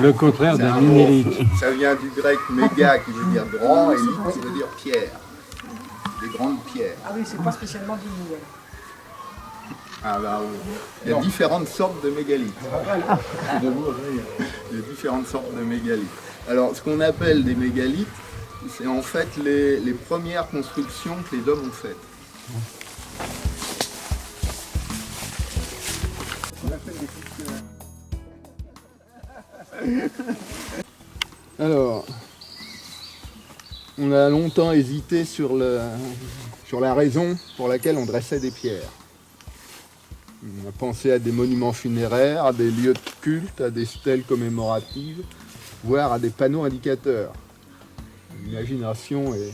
Le contraire d'un minélite. Ça vient du grec méga qui veut dire grand et lite qui veut dire pierre. Des grandes pierres. Ah oui, c'est pas spécialement du Nil. Ah bah, il y a différentes sortes de mégalithes. Il y a différentes sortes de mégalithes. Alors, ce qu'on appelle des mégalithes, c'est en fait les premières constructions que les hommes ont faites. Alors, on a longtemps hésité sur la raison pour laquelle on dressait des pierres. On a pensé à des monuments funéraires, à des lieux de culte, à des stèles commémoratives, voire à des panneaux indicateurs. L'imagination est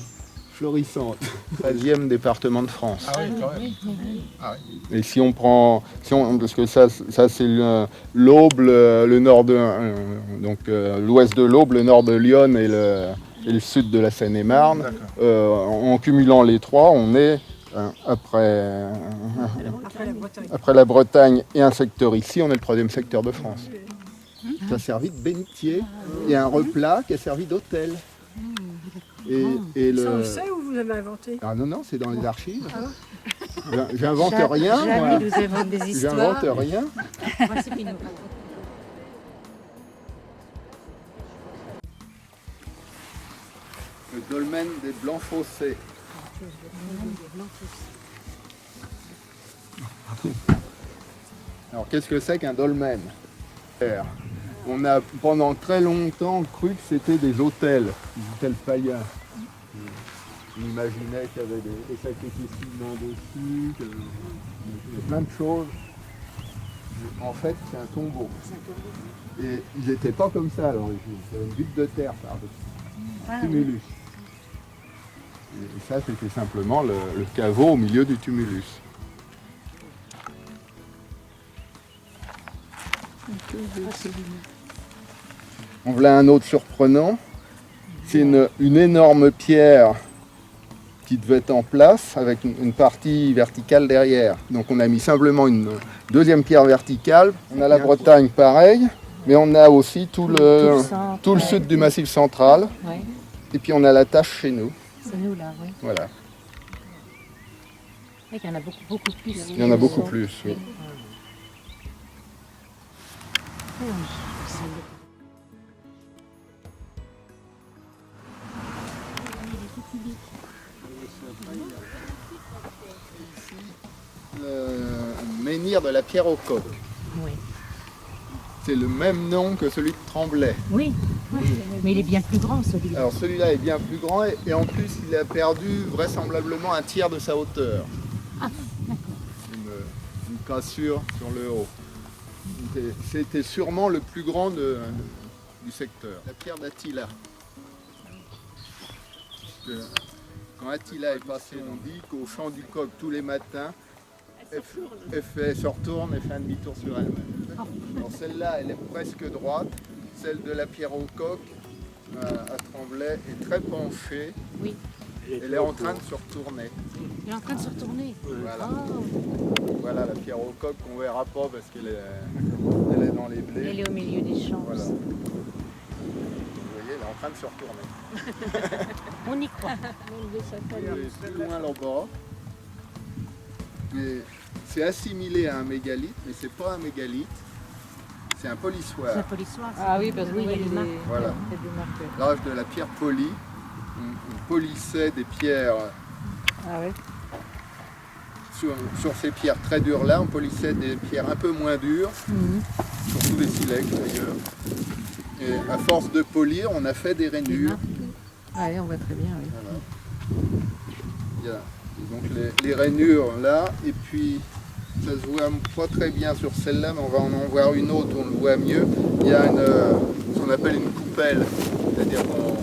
florissante. 13e département de France. Ah oui, quand même. Ah oui. Et si on prend, parce que ça c'est l'Aube, le nord de, l'ouest de l'Aube, le nord de Lyon et le sud de la Seine-et-Marne, en cumulant les trois, on est après la Bretagne et un secteur ici, on est le 3e secteur de France. Ça a servi de bénitier et un replat qui a servi d'hôtel. Et Ça on le sait ou vous l'avez inventé? Ah non, c'est dans les archives. J'invente rien, moi. Jamais nous invente des histoires. J'invente rien. Voici Pinot. Le dolmen des Blancs-Fossés. Alors, qu'est-ce que c'est qu'un dolmen? On a pendant très longtemps cru que c'était des hôtels païens. On imaginait qu'il y avait des sacrifices humains dessus, qu'il y avait plein de choses. En fait, c'est un tombeau. Et ils n'étaient pas comme ça à l'origine. Il y avait une butte de terre par-dessus. Tumulus. Et ça, c'était simplement le caveau au milieu du tumulus. On voulait un autre surprenant. C'est une énorme pierre qui devait être en place avec une partie verticale derrière. Donc on a mis simplement une deuxième pierre verticale. On a la Bretagne pareil, mais on a aussi tout le sud du Massif central. Ouais. Et puis on a la tâche chez nous. C'est nous là, oui. Voilà. Il y en a beaucoup plus. Il y en a beaucoup plus. Oui. Menhir de la Pierre aux Coques. Oui. C'est le même nom que celui de Tremblay. Oui. Mais il est bien plus grand celui-là. Alors celui-là est bien plus grand et en plus il a perdu vraisemblablement un tiers de sa hauteur. Ah, d'accord. Une cassure sur le haut. C'était sûrement le plus grand du secteur. La pierre d'Attila. Quand Attila est passé, on dit qu'au champ du Coq tous les matins, elle se retourne et fait un demi-tour sur elle-même. Alors celle-là, elle est presque droite. Celle de la Pierre aux Coques à Tremblay est très penchée. Oui. Elle est en train de se retourner. Il est en train de se retourner. Voilà. Oh. Voilà la Pierre aux Coques qu'on ne verra pas parce qu'elle est dans les blés. Elle est au milieu des champs. Voilà. Vous voyez, elle est en train de se retourner. On y croit. Plus loin là-bas. Mais c'est assimilé à un mégalithe, mais c'est pas un mégalithe. C'est un polissoir. C'est un polissoir. Ah oui, parce que oui, il y a des marques. Voilà. Il y a des marques. L'âge de la pierre polie. On polissait des pierres Ah ouais. sur ces pierres très dures là, on polissait des pierres un peu moins dures, surtout des silex d'ailleurs. Et à force de polir, on a fait des rainures. Ah oui, on voit très bien, oui. Voilà. Il y a donc les rainures là, et puis ça se voit pas très bien sur celle-là, mais on va en voir une autre où on le voit mieux. Il y a ce qu'on appelle une coupelle, c'est-à-dire qu'on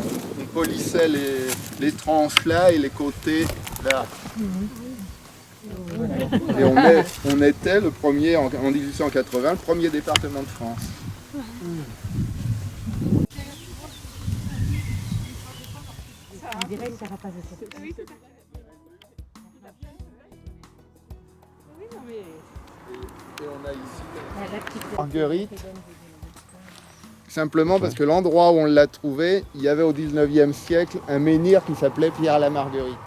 polissait les tranches là et les côtés là. Et on était le premier, en 1880, le premier département de France. On dirait que ça va pas se faire. Et on a ici la petite Marguerite. simplement parce que l'endroit où on l'a trouvé, il y avait au 19e siècle un menhir qui s'appelait Pierre la Marguerite.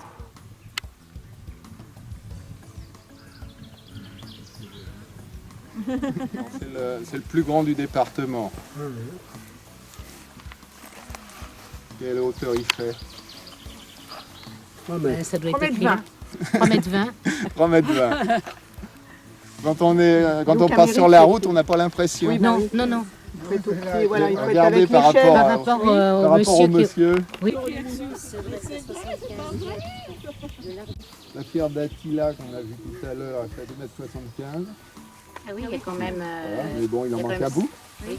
C'est le plus grand du département. Quelle hauteur il fait? Ça doit être 3,20 écrit là. 3,20 m. 3,20 m. Quand on Donc, passe sur la route, on n'a pas l'impression. Oui, Non, non, non. Il faut être au pied, voilà, il faut être Regardez avec par l'échelle. rapport Par à- rapport Par au rapport au monsieur qui... monsieur, Oui. la pierre d'Attila qu'on a vue tout à l'heure, elle fait 2,75 m. Ah oui, il y a quand même... Voilà, mais bon, il en y a manque quand même- un bout. Oui.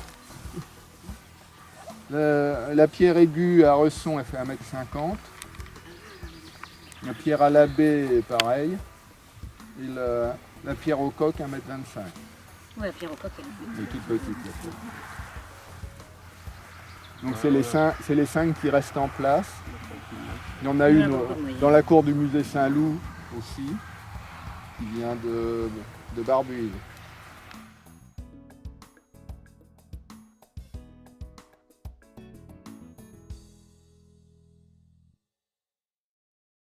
La pierre aiguë à Resson, elle fait 1,50 m. La pierre à l'abbé, pareil. Et la pierre au coq, 1,25 m. Oui, la pierre au coq. Elle est toute petite. La pierre. Donc c'est les 5 qui restent en place. Il y en a Il y en a une beaucoup de moyens. dans la cour du musée Saint-Loup aussi, qui vient de Barbuil.